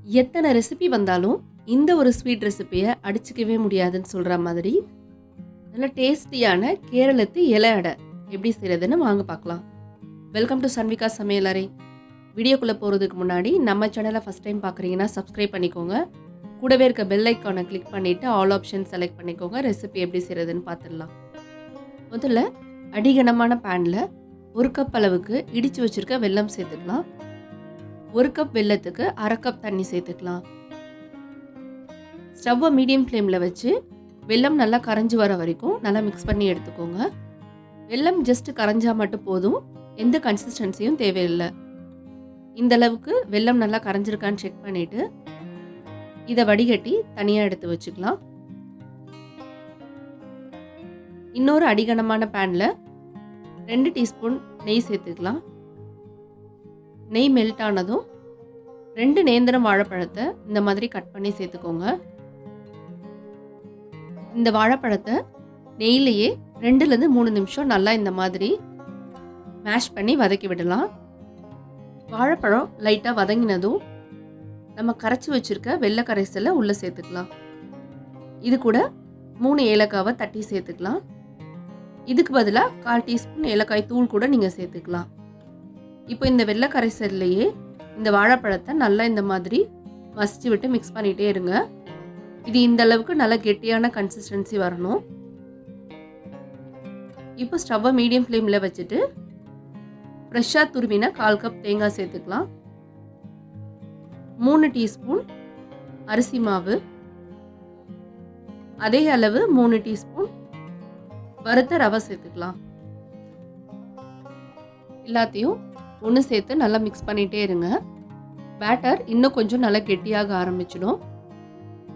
எத்தனை ரெசிபி வந்தாலும் இந்த ஒரு ஸ்வீட் ரெசிபியை அடிச்சுக்கவே முடியாதுன்னு சொல்கிற மாதிரி நல்ல டேஸ்டியான கேரளத்து இலை அடை எப்படி செய்கிறதுன்னு வாங்க பார்க்கலாம். வெல்கம் டு சன்விகா சமையலறை. வீடியோக்குள்ளே போகிறதுக்கு முன்னாடி நம்ம சேனலை ஃபஸ்ட் டைம் பார்க்குறீங்கன்னா சப்ஸ்கிரைப் பண்ணிக்கோங்க. கூடவே இருக்க பெல் ஐக்கானை கிளிக் பண்ணிவிட்டு ஆல் ஆப்ஷன் செலக்ட் பண்ணிக்கோங்க. ரெசிபி எப்படி செய்கிறதுன்னு பார்த்துடலாம். முதல்ல அடிகனமான பேனில் 1 கப் அளவுக்கு இடித்து வச்சுருக்க வெல்லம் சேர்த்துக்கலாம். 1 கப் வெல்லத்துக்கு 1/2 கப் தண்ணி சேர்த்துக்கலாம். ஸ்டவ்வை மீடியம் ஃப்ளேமில் வச்சு வெல்லம் நல்லா கரைஞ்சி வர வரைக்கும் நல்லா மிக்ஸ் பண்ணி எடுத்துக்கோங்க. வெல்லம் ஜஸ்ட் கரைஞ்சால் மட்டும் போதும், எந்த கன்சிஸ்டன்சியும் தேவையில்லை. இந்த அளவுக்கு வெல்லம் நல்லா கரைஞ்சிருக்கான்னு செக் பண்ணிவிட்டு இதை வடிகட்டி தனியாக எடுத்து வச்சுக்கலாம். இன்னொரு அடிகனமான பேனில் 2 டீஸ்பூன் நெய் சேர்த்துக்கலாம். நெய் மெல்ட் ஆனதும் 2 நேந்திரம் வாழைப்பழத்தை இந்த மாதிரி கட் பண்ணி சேர்த்துக்கோங்க. இந்த வாழைப்பழத்தை நெய்யிலேயே 2லேருந்து 3 நிமிஷம் நல்லா இந்த மாதிரி மேஷ் பண்ணி வதக்கி விடலாம். வாழைப்பழம் லைட்டாக வதங்கினதும் நம்ம கரைச்சி வச்சுருக்க வெள்ளை கரைசலை உள்ளே சேர்த்துக்கலாம். இது கூட 3 ஏலக்காவை தட்டி சேர்த்துக்கலாம். இதுக்கு பதிலாக 1/4 டீஸ்பூன் ஏலக்காய் தூள் கூட நீங்கள் சேர்த்துக்கலாம். இப்போ இந்த வெள்ளை கரைசல்லையே இந்த வாழைப்பழத்தை நல்லா இந்த மாதிரி மசிச்சு விட்டு மிக்ஸ் பண்ணிகிட்டே இருங்க. இது இந்த அளவுக்கு நல்லா கெட்டியான கன்சிஸ்டன்சி வரணும். இப்போ ஸ்டவ்வை மீடியம் ஃப்ளேமில் வச்சுட்டு ஃப்ரெஷ்ஷாக துருவின 1/4 கப் தேங்காய் சேர்த்துக்கலாம். 3 டீஸ்பூன் அரிசி மாவு, அதே அளவு 3 டீஸ்பூன் வறுத்த ரவை சேர்த்துக்கலாம். எல்லாத்தையும் ஒன்று சேர்த்து நல்லா மிக்ஸ் பண்ணிகிட்டே இருங்க. பேட்டர் இன்னும் கொஞ்சம் நல்லா கெட்டியாக ஆரம்பிச்சிடும்.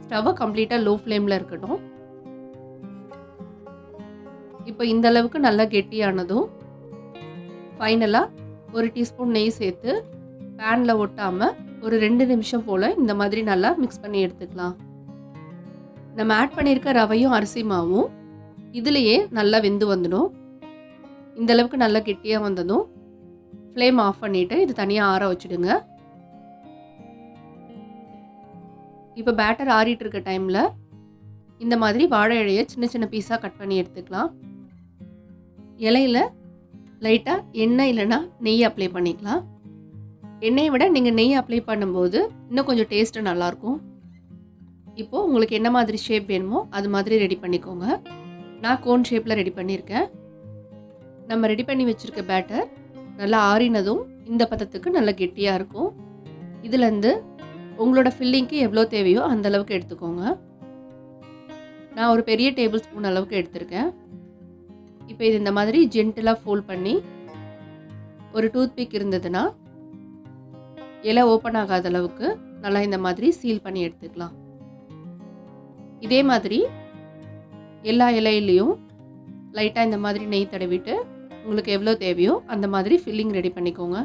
ஸ்டவ்வை கம்ப்ளீட்டாக லோ ஃப்ளேமில் இருக்கட்டும். இப்போ இந்த அளவுக்கு நல்லா கெட்டியானதும் ஃபைனலாக 1 டீஸ்பூன் நெய் சேர்த்து பேனில் ஒட்டாமல் ஒரு 2 நிமிஷம் போல் இந்த மாதிரி நல்லா மிக்ஸ் பண்ணி எடுத்துக்கலாம். நம்ம ஆட் பண்ணியிருக்க ரவையும் அரிசி மாவும் இதுலேயே நல்லா வெந்து வந்துடும். இந்த அளவுக்கு நல்லா கெட்டியாக வந்ததும் ஃப்ளேம் ஆஃப் பண்ணிவிட்டு இது தனியாக ஆற வச்சுடுங்க. இப்போ பேட்டர் ஆறிட்டு இருக்க டைமில் இந்த மாதிரி வாழை இலையை சின்ன சின்ன பீஸாக கட் பண்ணி எடுத்துக்கலாம். இலையில் லைட்டாக எண்ணெய் இல்லைன்னா நெய் அப்ளை பண்ணிக்கலாம். எண்ணெயை விட நீங்கள் நெய் அப்ளை பண்ணும்போது இன்னும் கொஞ்சம் டேஸ்ட்டு நல்லாயிருக்கும். இப்போது உங்களுக்கு என்ன மாதிரி ஷேப் வேணுமோ அது மாதிரி ரெடி பண்ணிக்கோங்க. நான் கோன் ஷேப்பில் ரெடி பண்ணியிருக்கேன். நம்ம ரெடி பண்ணி வச்சுருக்க பேட்டர் நல்லா ஆறினதும் இந்த பதத்துக்கு நல்லா கெட்டியாக இருக்கும். இதுலேருந்து உங்களோட ஃபில்லிங்க்கு எவ்வளோ தேவையோ அந்த அளவுக்கு எடுத்துக்கோங்க. நான் ஒரு பெரிய டேபிள் ஸ்பூன் அளவுக்கு எடுத்திருக்கேன். இப்போ இது இந்த மாதிரி ஜென்டிலாக ஃபோல்ட் பண்ணி ஒரு டூத்பிக் இருந்ததுன்னா இலை ஓப்பன் ஆகாத அளவுக்கு நல்லா இந்த மாதிரி சீல் பண்ணி எடுத்துக்கலாம். இதே மாதிரி எல்லா இலையிலையும் லைட்டாக இந்த மாதிரி நெய் தடவிட்டு உங்களுக்கு எவ்வளோ தேவையோ அந்த மாதிரி ஃபில்லிங் ரெடி பண்ணிக்கோங்க.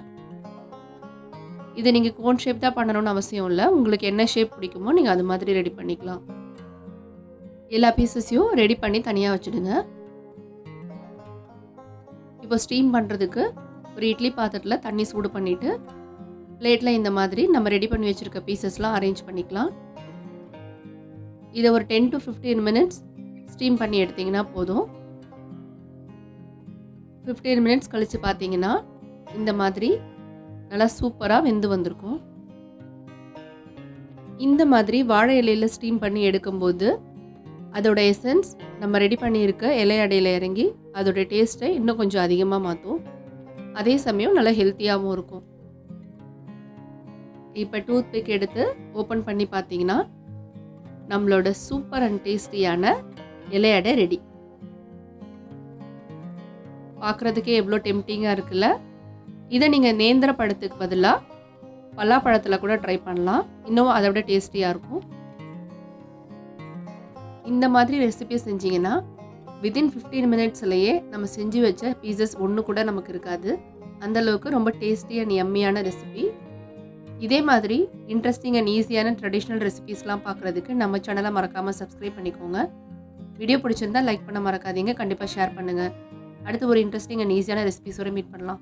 இதை நீங்கள் கோன் ஷேப் தான் பண்ணணும்னு அவசியம் இல்லை. உங்களுக்கு என்ன ஷேப் பிடிக்குமோ நீங்கள் அது மாதிரி ரெடி பண்ணிக்கலாம். எல்லா பீசஸையும் ரெடி பண்ணி தனியாக வச்சுடுங்க. இப்போ ஸ்டீம் பண்ணுறதுக்கு ஒரு இட்லி பாத்திரத்தில் தண்ணி சூடு பண்ணிவிட்டு பிளேட்டில் இந்த மாதிரி நம்ம ரெடி பண்ணி வச்சுருக்க பீசஸ்லாம் அரேஞ்ச் பண்ணிக்கலாம். இதை ஒரு 10 to 15 மினிட்ஸ் ஸ்டீம் பண்ணி எடுத்திங்கன்னா போதும். 15 மினிட்ஸ் கழித்து பார்த்தீங்கன்னா இந்த மாதிரி நல்லா சூப்பராக வெந்து வந்திருக்கும். இந்த மாதிரி வாழை இலையில் ஸ்டீம் பண்ணி எடுக்கும்போது அதோட எசன்ஸ் நம்ம ரெடி பண்ணியிருக்க இலை அடையில் இறங்கி அதோட டேஸ்ட்டை இன்னும் கொஞ்சம் அதிகமாக மாற்றும். அதே சமயம் நல்லா ஹெல்த்தியாகவும் இருக்கும். இப்போ டூத்பிக் எடுத்து ஓப்பன் பண்ணி பார்த்தீங்கன்னா நம்மளோட சூப்பர் அண்ட் டேஸ்டியான இலை அடை ரெடி. பார்க்குறதுக்கே எவ்வளோ டெம்டிங்காக இருக்குல்ல. இதை நீங்கள் நேந்திர பழத்துக்கு பதிலாக பலாப்பழத்தில் கூட ட்ரை பண்ணலாம். இன்னும் அதை விட டேஸ்டியாக இருக்கும். இந்த மாதிரி ரெசிபி செஞ்சிங்கன்னா வித்தின் 15 மினிட்ஸ்லேயே நம்ம செஞ்சு வச்ச பீசஸ் ஒன்று கூட நமக்கு இருக்காது. அந்தளவுக்கு ரொம்ப டேஸ்டி அண்ட் எம்மியான ரெசிபி. இதே மாதிரி இன்ட்ரெஸ்டிங் அண்ட் ஈஸியான ட்ரெடிஷ்னல் ரெசிபீஸ்லாம் பார்க்குறதுக்கு நம்ம சேனலை மறக்காமல் சப்ஸ்கிரைப் பண்ணிக்கோங்க. வீடியோ பிடிச்சிருந்தால் லைக் பண்ண மறக்காதீங்க. கண்டிப்பாக ஷேர் பண்ணுங்கள். அடுத்து ஒரு இன்ட்ரெஸ்டிங் அண்ட் ஈஸியான ரெசிபிஸோடு மீட் பண்ணலாம்.